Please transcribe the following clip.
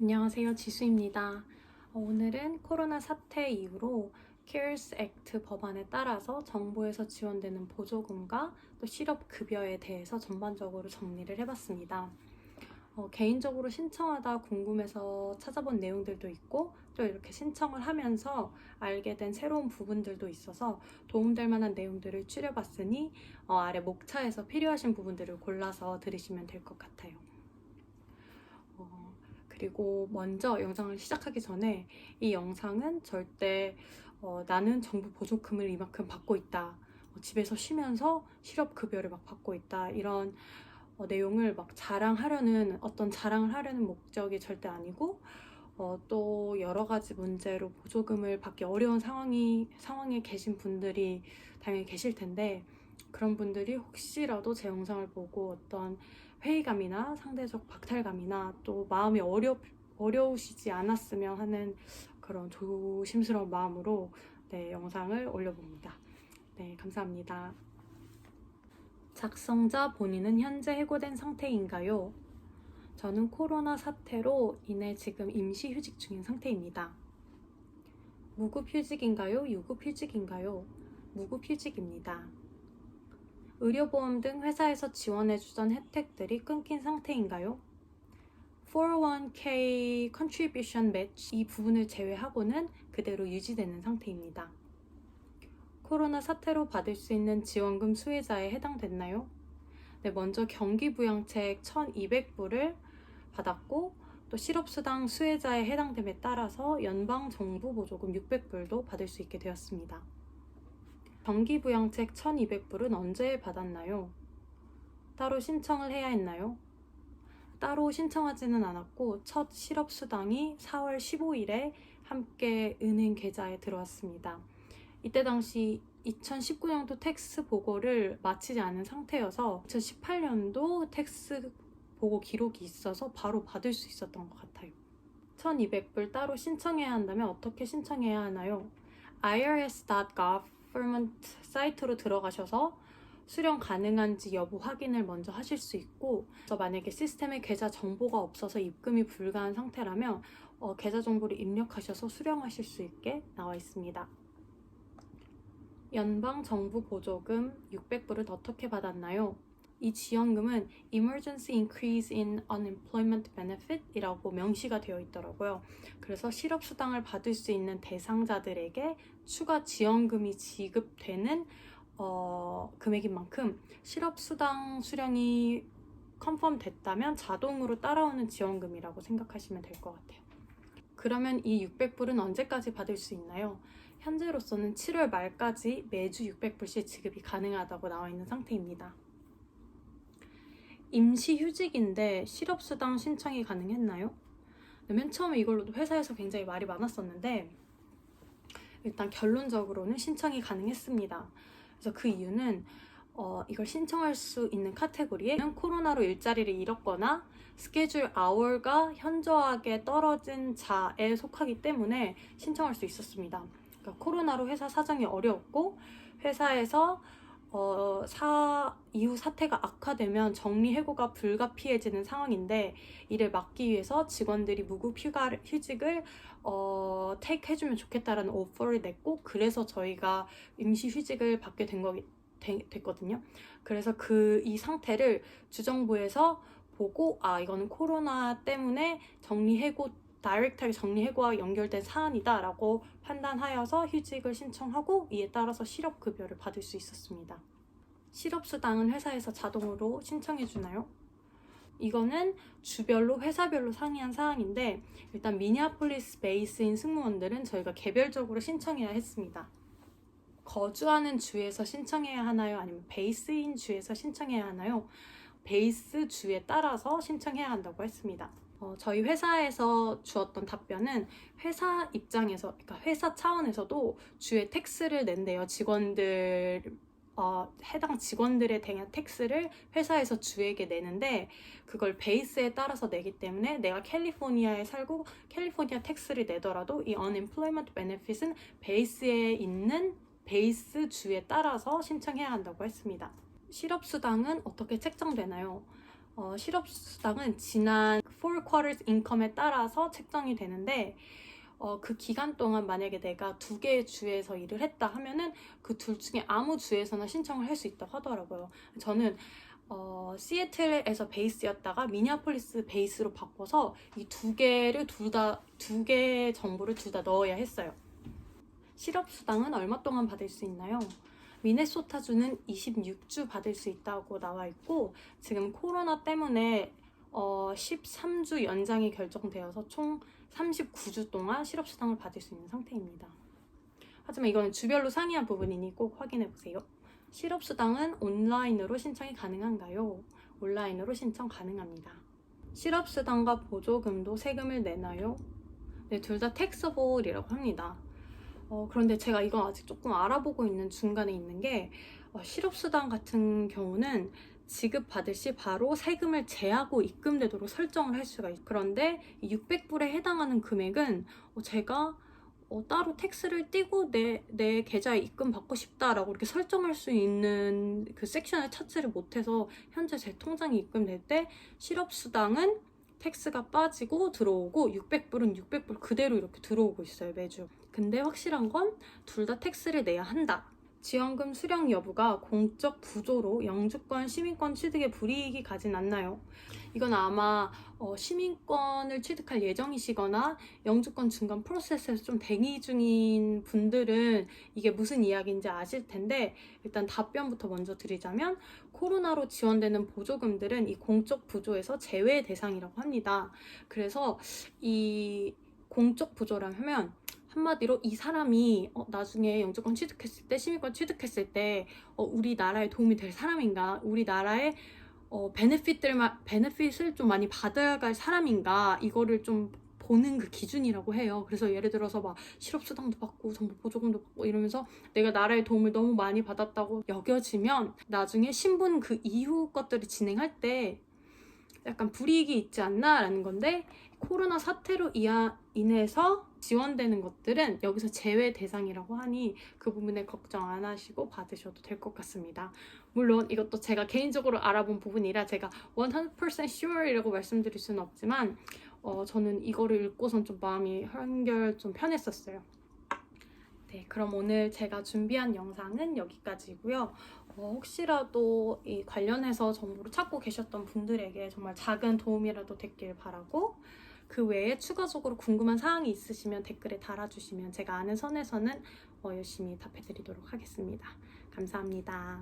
안녕하세요, 지수입니다. 오늘은 코로나 사태 이후로 CARES Act 법안에 따라서 정부에서 지원되는 보조금과 또 실업급여에 대해서 전반적으로 정리를 해봤습니다. 개인적으로 신청하다 궁금해서 찾아본 내용들도 있고 또 이렇게 신청을 하면서 알게 된 새로운 부분들도 있어서 도움될 만한 내용들을 추려봤으니 아래 목차에서 필요하신 부분들을 골라서 들으시면 될 것 같아요. 그리고 먼저 영상을 시작하기 전에 이 영상은 절대 나는 정부 보조금을 이만큼 받고 있다, 집에서 쉬면서 실업급여를 막 받고 있다, 이런 내용을 막 자랑을 하려는 목적이 절대 아니고 또 여러 가지 문제로 보조금을 받기 어려운 상황에 계신 분들이 당연히 계실 텐데, 그런 분들이 혹시라도 제 영상을 보고 어떤 회의감이나 상대적 박탈감이나 또 마음이 어려우시지 않았으면 하는 그런 조심스러운 마음으로 영상을 올려봅니다. 네, 감사합니다. 작성자 본인은 현재 해고된 상태인가요? 저는 코로나 사태로 인해 지금 임시휴직 중인 상태입니다. 무급휴직인가요? 유급휴직인가요? 무급휴직입니다. 의료보험 등 회사에서 지원해주던 혜택들이 끊긴 상태인가요? 401k contribution match 이 부분을 제외하고는 그대로 유지되는 상태입니다. 코로나 사태로 받을 수 있는 지원금 수혜자에 해당됐나요? 네, 먼저 경기부양책 1,200불을 받았고 또 실업수당 수혜자에 해당됨에 따라서 연방정부 보조금 600불도 받을 수 있게 되었습니다. 경기부양책 1,200불은 언제 받았나요? 따로 신청을 해야 했나요? 따로 신청하지는 않았고 첫 실업수당이 4월 15일에 함께 은행 계좌에 들어왔습니다. 이때 당시 2019년도 텍스 보고를 마치지 않은 상태여서 2018년도 텍스 보고 기록이 있어서 바로 받을 수 있었던 것 같아요. 1,200불 따로 신청해야 한다면 어떻게 신청해야 하나요? irs.gov 사이트로 들어가셔서 수령 가능한지 여부 확인을 먼저 하실 수 있고, 만약에 시스템에 계좌 정보가 없어서 입금이 불가한 상태라면 계좌 정보를 입력하셔서 수령하실 수 있게 나와 있습니다. 연방 정부 보조금 600불은 어떻게 받았나요? 이 지원금은 Emergency Increase in Unemployment Benefit 이라고 명시가 되어 있더라고요. 그래서 실업수당을 받을 수 있는 대상자들에게 추가 지원금이 지급되는 금액인 만큼 실업수당 수령이 컨펌 됐다면 자동으로 따라오는 지원금이라고 생각하시면 될 것 같아요. 그러면 이 600불은 언제까지 받을 수 있나요? 현재로서는 7월 말까지 매주 600불씩 지급이 가능하다고 나와 있는 상태입니다. 임시휴직인데 실업수당 신청이 가능했나요? 맨 처음에 이걸로도 회사에서 굉장히 말이 많았었는데, 일단 결론적으로는 신청이 가능했습니다. 그래서 그 이유는 이걸 신청할 수 있는 카테고리에는 코로나로 일자리를 잃었거나 스케줄 아워가 현저하게 떨어진 자에 속하기 때문에 신청할 수 있었습니다. 그러니까 코로나로 회사 사정이 어려웠고 회사에서 이후 사태가 악화되면 정리해고가 불가피해지는 상황인데, 이를 막기 위해서 직원들이 무급휴직을 테이크 해주면 좋겠다라는 오퍼를 냈고, 그래서 저희가 임시휴직을 받게 됐거든요. 그래서 이 상태를 주정부에서 보고 이거는 코로나 때문에 다이렉트하게 정리해고와 연결된 사안이다 라고 판단하여서 휴직을 신청하고, 이에 따라서 실업급여를 받을 수 있었습니다. 실업수당은 회사에서 자동으로 신청해주나요? 이거는 주별로 회사별로 상이한 사항인데, 일단 미니애폴리스 베이스인 승무원들은 저희가 개별적으로 신청해야 했습니다. 거주하는 주에서 신청해야 하나요? 아니면 베이스인 주에서 신청해야 하나요? 베이스 주에 따라서 신청해야 한다고 했습니다. 저희 회사에서 주었던 답변은 회사 입장에서, 그러니까 회사 차원에서도 주에 텍스를 낸대요. 해당 직원들에 대한 텍스를 회사에서 주에게 내는데, 그걸 베이스에 따라서 내기 때문에 내가 캘리포니아에 살고 캘리포니아 텍스를 내더라도 이 Unemployment Benefit은 베이스에 있는 베이스 주에 따라서 신청해야 한다고 했습니다. 실업수당은 어떻게 책정되나요? 실업수당은 지난 4 quarters income에 따라서 책정이 되는데 그 기간 동안 만약에 내가 2개의 주에서 일을 했다 하면은 그 둘 중에 아무 주에서나 신청을 할 수 있다고 하더라고요. 저는 시애틀에서 베이스였다가 미니애폴리스 베이스로 바꿔서 이 2개를 두 개의 정보를 둘 다 넣어야 했어요. 실업수당은 얼마 동안 받을 수 있나요? 미네소타주는 26주 받을 수 있다고 나와 있고, 지금 코로나 때문에 13주 연장이 결정되어서 총 39주 동안 실업수당을 받을 수 있는 상태입니다. 하지만 이거는 주별로 상이한 부분이니 꼭 확인해보세요. 실업수당은 온라인으로 신청이 가능한가요? 온라인으로 신청 가능합니다. 실업수당과 보조금도 세금을 내나요? 네, 둘 다 taxable이라고 합니다. 그런데 제가 이건 아직 조금 알아보고 있는 중간에 있는 게 실업수당 같은 경우는 지급받을 시 바로 세금을 제하고 입금되도록 설정을 할 수가 있어요. 그런데 600불에 해당하는 금액은 제가 따로 텍스를 띄고 내 계좌에 입금받고 싶다라고 이렇게 설정할 수 있는 그 섹션을 찾지를 못해서 현재 제 통장에 입금될 때 실업수당은 텍스가 빠지고 들어오고 600불은 600불 그대로 이렇게 들어오고 있어요, 매주. 근데 확실한 건 둘 다 텍스를 내야 한다. 지원금 수령 여부가 공적 부조로 영주권, 시민권 취득에 불이익이 가진 않나요? 이건 아마 시민권을 취득할 예정이시거나 영주권 중간 프로세스에서 좀 대기 중인 분들은 이게 무슨 이야기인지 아실 텐데, 일단 답변부터 먼저 드리자면 코로나로 지원되는 보조금들은 이 공적 부조에서 제외 대상이라고 합니다. 그래서 이 공적 부조라 하면 한마디로 이 사람이 나중에 영주권 취득했을 때, 시민권 취득했을 때 우리나라에 도움이 될 사람인가, 우리나라의 베네핏을 좀 많이 받아갈 사람인가, 이거를 좀 보는 그 기준이라고 해요. 그래서 예를 들어서 막 실업수당도 받고 정부 보조금도 받고 이러면서 내가 나라의 도움을 너무 많이 받았다고 여겨지면 나중에 신분 그 이후 것들을 진행할 때 약간 불이익이 있지 않나 라는 건데, 코로나 사태로 인해서 지원되는 것들은 여기서 제외 대상이라고 하니 그 부분에 걱정 안 하시고 받으셔도 될 것 같습니다. 물론 이것도 제가 개인적으로 알아본 부분이라 제가 100% sure이라고 말씀드릴 수는 없지만 저는 이거를 읽고선 좀 마음이 한결 좀 편했었어요. 네, 그럼 오늘 제가 준비한 영상은 여기까지고요. 혹시라도 이 관련해서 정보를 찾고 계셨던 분들에게 정말 작은 도움이라도 됐길 바라고, 그 외에 추가적으로 궁금한 사항이 있으시면 댓글에 달아주시면 제가 아는 선에서는 열심히 답해드리도록 하겠습니다. 감사합니다.